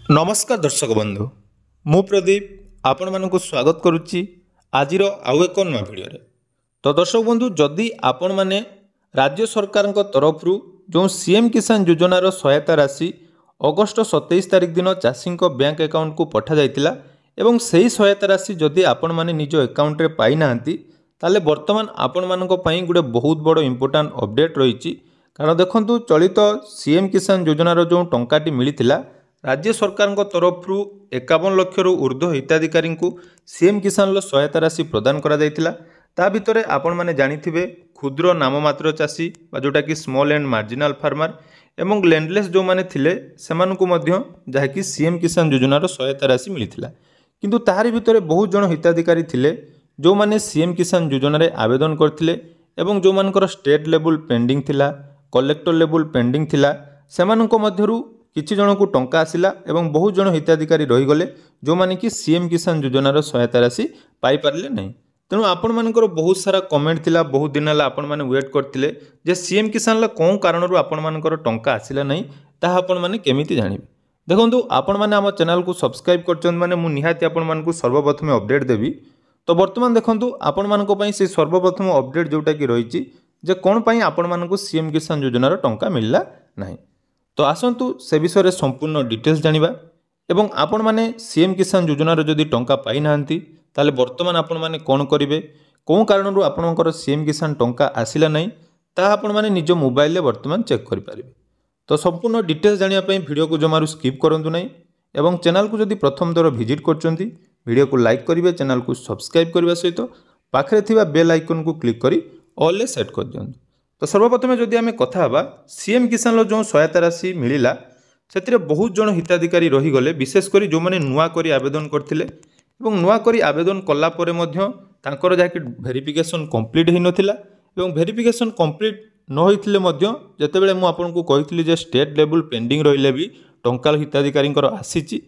नमस्कार दर्शक बंधु मु प्रदीप आपण मानक स्वागत करुच्ची आज आउ एक नुआ भिडियो तो दर्शक बंधु जदि आपण माने राज्य सरकार तरफ जो सीएम किसान योजनार सहायता राशि अगस्ट 27 तारिख दिन चाषी बैंक अकाउंट को पठा जाइतिला एवं सही सहायता राशि जदि आपण माने निज अकाउंट रे पाई नाहंती ताले वर्तमान आपण मानक पई गुडे बहुत बड़ इंपोर्टेंट अपडेट रही कारण देखंतु चलित सीएम किसान योजनार जो टंकाटी मिलिथिला राज्य सरकार तरफ 51 लाख ऊर्ध्व हिताधिकारी को सीएम किसान सहायता राशि प्रदान करा जाइतिला। ता भितरे आपण माने जानिथिबे क्षुद्र नाममात्र चाषी जोटा कि स्मॉल एंड मार्जिनाल फार्मर एवं लैंडलेस जो माने थिले सेमानकु मध्य जहाँकि सीएम किसान योजनार सहायता राशि मिलिथिला किंतु ताहारी भितरे बहुत जन हिताधिकारी थिले जो माने सीएम किसान योजना रे आवेदन करथिले एवं जो मानकर स्टेट लेवल पेंडिंग थिला कलेक्टर लेवल पेंडिंग थिला सेमानक मध्यरु किछि जन को टंका आसिला एवं बहुत जन हिताधिकारी रहीगले जो माने कि सीएम किसान योजनार सहायता राशि पाई पारले नहीं। तेणु आपण मानकर बहुत सारा कमेंट थिला बहुत दिन हला आपण माने वेट करथिले जे सीएम किसान ला कोन कारणरू आपण मानकर टंका आसिला नहीं ताहा आपण माने केमिति जानिबे। देखंतु आपण माने हम चैनल को सब्सक्राइब करचन माने मु निहाती आपण मानकु सर्वप्रथम अपडेट देबी। तो वर्तमान देखंतु आपण मानको पई से सर्वप्रथम अपडेट जोटा कि रहिछि जे कोन पई आपण मानकु सीएम किसान योजनार टंका मिलला नहीं। तो आसतु से विषय संपूर्ण डिटेल्स जानिबा एवं आपण माने सीएम किसान योजनार जदि टंका पाई नाहंती ताले वर्तमान आपण माने कोन करिवे कोन कारणरू आपणकर सीएम किसान टंका आसिला नहीं ता आपण माने निज मोबाइल ले वर्तमान चेक करि पारिबे। तो संपूर्ण डिटेल्स जानिया पई वीडियो को जमारू स्किप करंतु नहीं एवं चैनल को जदि प्रथम दर विजिट करचंती वीडियो को लाइक करिवे चैनल को सब्सक्राइब करबा सहित पाखरे थिबा बेल आइकन को क्लिक करी ऑल ले सेट कर दियंतु। तो सर्वप्रथम जदि आम कथा हबा सीएम किसान जो सहायता राशि मिलिला से बहुत जन हिताधिकारी रहीगले विशेषकर जो मैंने नुआ करी आवेदन करथिले एवं नुआ करी आवेदन कला परे मध्य तांकर जाके वेरिफिकेशन कंप्लीट हो नथिला एवं वेरिफिकेशन कंप्लीट न होइथिले मध्य जेतेबेले मु आपनको कहिथिली जे स्टेट लेवल पेंडिंग रहिले भी टंका हिताधिकारी आसीची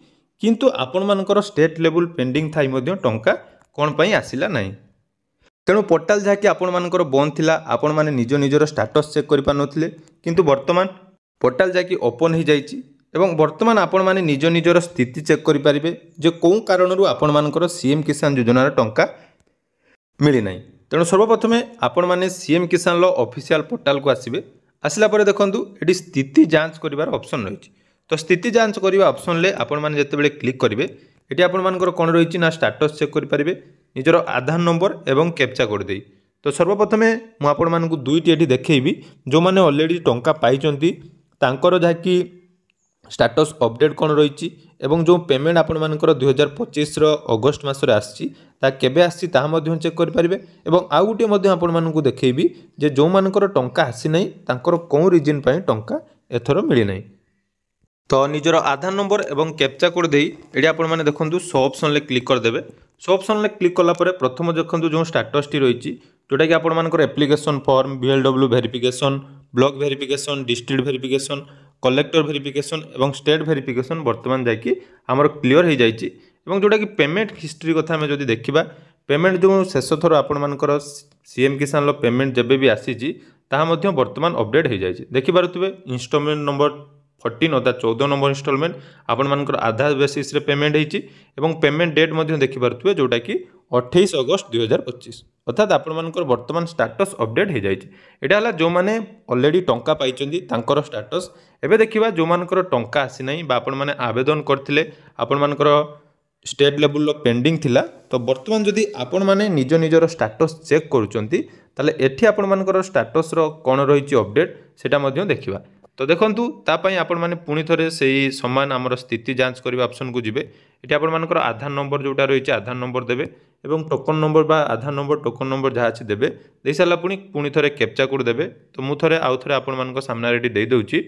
किंतु आपण मानकर स्टेट लेवल पेंडिंग थाई मध्य टंका कोन पई आसिला नहीं। तेणु पोर्टाल जहाँकि आपण मानकर बंद थिला आपण माने निज निजर स्टाटस चेक करि पानथिले किंतु वर्तमान पोर्टाल जहाँकि ओपन हो जाइछि एवं वर्तमान आपण माने निज निजर स्थिति चेक करि पारिबे जे कोन कारणरू आपण मानकर सीएम किसान योजनार टंका मिली नहीं। तेणु सर्वप्रथम आपण माने सीएम किसान ऑफिशियल पोर्टाल को आसिबे आसिला परे देखंतु एटी स्थिति जांच करिवार ऑप्शन रहिछि। तो स्थिति जांच करिवा ऑप्शन ले आपण माने जेतेबेले क्लिक करिवे एटी आपण मानकर कोन रहिछि ना स्टाटस चेक करि पारिबे निजर आधार नंबर एवं कैप्चा कोड दे। तो सर्वप्रथम मु आपण मानकु दुईटी एठी देखैबी जो माने ऑलरेडी टंका पाइचंती तांकर जहाँकि स्टाटस अपडेट कौन रही एवं जो पेमेंट आपण मानकर 2025 अगस्ट मासरे आसी ता केबे आसी ता मध्य चेक करि परिबे एवं आउ गुटे मध्य आपण मानकु देखैबी जे जो मानकर टंका आसी नै तांकर कोन रीजन पई टंका एथरो मिली नै। तो निजर आधार नंबर एवं कैप्चा कोड दे एडी आपण माने देखंतु सो ऑप्शन ले क्लिक कर देबे। सो ऑप्शन ले क्लिक कला परे प्रथम देखंतु जो स्टेटस टी रही जोटा कि आपण मानकर application form BLW verification block verification district verification collector verification एवं स्टेट वेरिफिकेशन वर्तमान जाकि हमर क्लियर हो जाइछि एवं जोटा कि पेमेंट हिस्ट्री कथा में जदि देखिबा पेमेंट जो शेष थर आपण मानकर सीएम किसान लो पेमेंट जेबे भी आसीछि ताहा मध्य वर्तमान अपडेट हो जाइछि देखि पारुतबे इंस्टॉलमेंट नंबर 14 अर्थात 14 नंबर इंस्टॉलमेंट आपण मानकर आधार बेसिस रे पेमेंट होइछि एवं पेमेंट डेट मध्य देखि पारुतबे जोटा कि 28 अगस्त 2025 अर्थात आपण मानकर वर्तमान स्टेटस अपडेट हो जाइछि। एटा हला जो माने ऑलरेडी टंका पाइचंदी तांकर स्टेटस एबे देखिबा जो मानकर टंका आसी नै बा आपण माने आवेदन करथिले आपण मानकर स्टेट लेवल लो पेंडिंग थिला तो वर्तमान जदि आपण माने निज निजर स्टेटस चेक करूचंती ताले एठी आपण मानकर स्टेटस रो कोन रहिछि अपडेट सेटा मध्य देखिबा। तो देखंतु तापाई आपण माने पुणी थरे सेही समान हमर स्थिति जांच करबा ऑप्शन को जिवे एठी आपण मानकर आधार नंबर जोटा रहिछि आधार नंबर देबे एवं टोकन नंबर बा आधार नंबर टोकन नंबर जहाँ अच्छी देवे दे सारा पुणी थे कैप्चा कोड देवे। तो मु थे आउ थे आपण मान सामने रेडी दे दूची।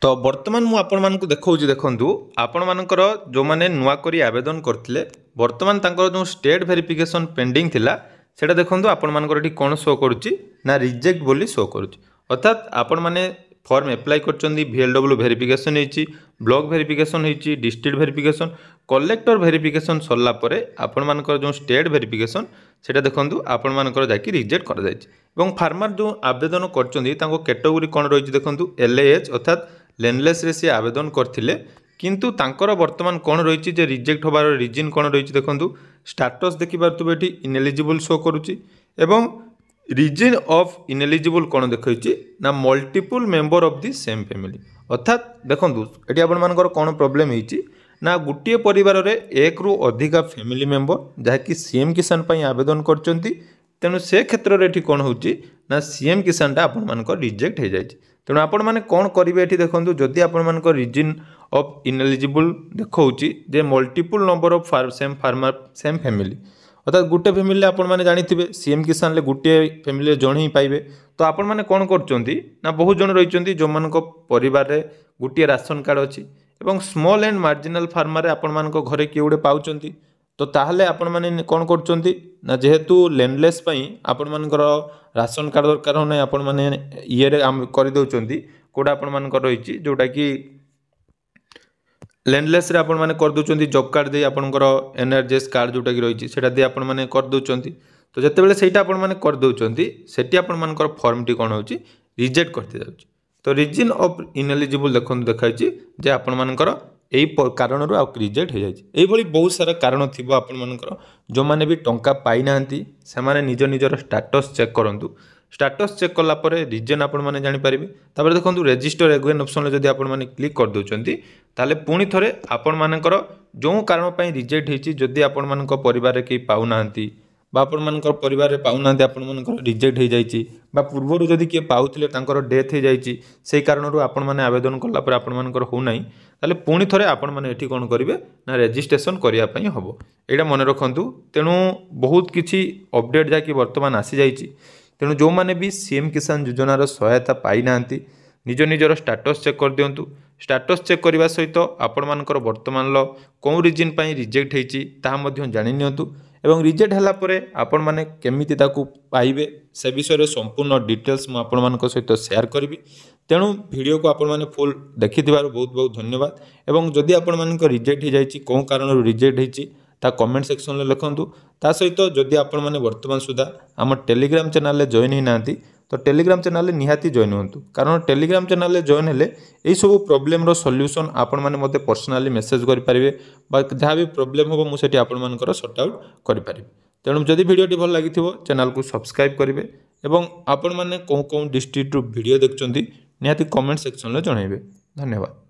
तो वर्तमान मु आपण मानकु देखौछि देखंतु आपण मानकर जो माने नुआ करी आवेदन करथिले वर्तमान तांकर जो स्टेट वेरिफिकेशन पेंडिंग थिला सेटा देखंतु आपण मानकर एठी कोन शो करूछि ना रिजेक्ट बोली शो करूछि अर्थात आपण माने फॉर्म एप्लाई करचंदी बीएलडब्ल्यू वेरिफिकेशन होइछि ब्लॉक वेरिफिकेशन होइछि डिस्ट्रिक्ट वेरिफिकेशन कलेक्टर वेरिफिकेशन सरला परे आपण मानकर जो स्टेट वेरिफिकेशन सेटा देखंतु आपण मानकर जाकी रिजेक्ट कर जाइछि एवं फार्मर जो आवेदन करचंदी तांको कैटेगरी कोन रहिछि देखंतु एलएएच अर्थात लैंडलेस रे से आवेदन करथिले किंतु तांकर वर्तमान कौन रही जे रिजेक्ट होबार रिजन कौन रही देखो स्टाटस देखिपे ये इनएलिजिबल शो करुच्ची एवं रिजन ऑफ इनएलिजिबल कौन देखी ना multiple member of the same family अर्थात देखो ये आपर कौन प्रोब्लेम होती ना गोटे परिवार रे एक रु अधिका फैमिली मेंबर जहाँकि सीएम किसान पर आवेदन करचंती तेणु से क्षेत्र में कौन होची ना सीएम किसान आपण मानक रिजेक्ट हो जाए तेणु आपण मैंने कौन करेंगे ये देखो जदि आपण मानक रिजन ऑफ इनएलिजिबल देखौची जे multiple number of same family अर्थात गोटे फैमिली आपण मैंने जानी सीएम किसान ले गोटे फैमिली जन ही पाइबे तो आपण मैंने कौन करचंती ना बहुत जन रही जो मान परिवार रे गोटे राशन कार्ड अच्छी एवं स्मॉल एंड मार्जिनाल फार्मर आपण मान घरे किए गोटे पाउचंती तो ताहले आपण माने कौन करचंती ना जेहेतु लैंडलेस पई आपण मानकर राशन कार्ड दरकार ना आपण माने ये कर दउचंती कोडा आपण मानकर रही जोटा कि लैंडलेस रे आपण माने कर दउचंती जॉब कार्ड दे आपनकर एनआरजीएस कार्ड जोटा कि रही सेटा दे आपण माने कर दउचंती तो जते बेले सेटा आपण माने कर दउचंती सेटी आपण मानकर फॉर्म टी कोन होची रिजेक्ट करते जाउची तो रिजन ऑफ इनएलिजिबल देखो देखाई जे आपण मानकर यही कारण रिजेक्ट हो जाए बहुत सारा कारण थी आपर जो मैंने भी टंका पाई ना से निज निजर स्टाटस चेक करूँ स्टाटस चेक कलापर रिजन आपण मैंने जापर देखो रजिस्टर एग्वेन ऑप्शन जब आप क्लिक कर दे पुणी थे आपण मानकर जो कारण रिजेक्ट होती जदि आपण मान परिवार कहीं पाऊना आपण मान परिवार में पाऊना आपण रिजेक्ट हो जाए पूर्वर जदि किए पाउले डेथ हो जाए से कारण आपण मैंने आवेदन कलापर आपण मानकर होना ताले पुणी थे आपण मैंने ये कौन करेंगे ना रजिस्ट्रेशन करने हम यहाँ मन रखु तेणु बहुत किसी अपडेट जहाँकि बर्तमान आसी जाइए तेणु जो मैंने भी सीएम किसान योजनार सहायता पाई ना निज निजर स्टाटस चेक कर दिंतु स्टाटस चेक करने सहित आपण मानकर बर्तमान कौन रिजन पर रिजेक्ट होती जानी नियंतु एवं रिजेक्ट है आपण मैंने केमिति ताकू पाइबे से विषय संपूर्ण डिटेल्स मुझे आपण मान सहित शेयर करी तेणु वीडियो को आपण मैंने फुल देखि बहुत बहुत धन्यवाद एवं जदि आपण मान रिजेक्ट हो जाए कौन कारण रिजेक्ट होती कमेंट सेक्शन में लिखंतु ता सहित जदि आपण मैंने वर्तमान सुधा आम टेलीग्राम चैनल में जॉइन होना तो टेलीग्राम चैनल निहाती जॉइन होंतु कारण टेलीग्राम चैनल जॉइन हेले यही सब प्रोब्लेम सॉल्यूशन आपण मैंने मते पर्सनाली मेसेज करेंगे जहाँ भी प्रोब्लेम हम मुझे आपण मानकर सॉर्ट आउट करें तेणु जदि वीडियो भल लगी चैनल को सब्सक्राइब करेंगे एवं आपण मैंने कौन कौन डिस्ट्रिक्ट वीडियो देखुं निहाती कमेंट सेक्शन में जनइबे धन्यवाद।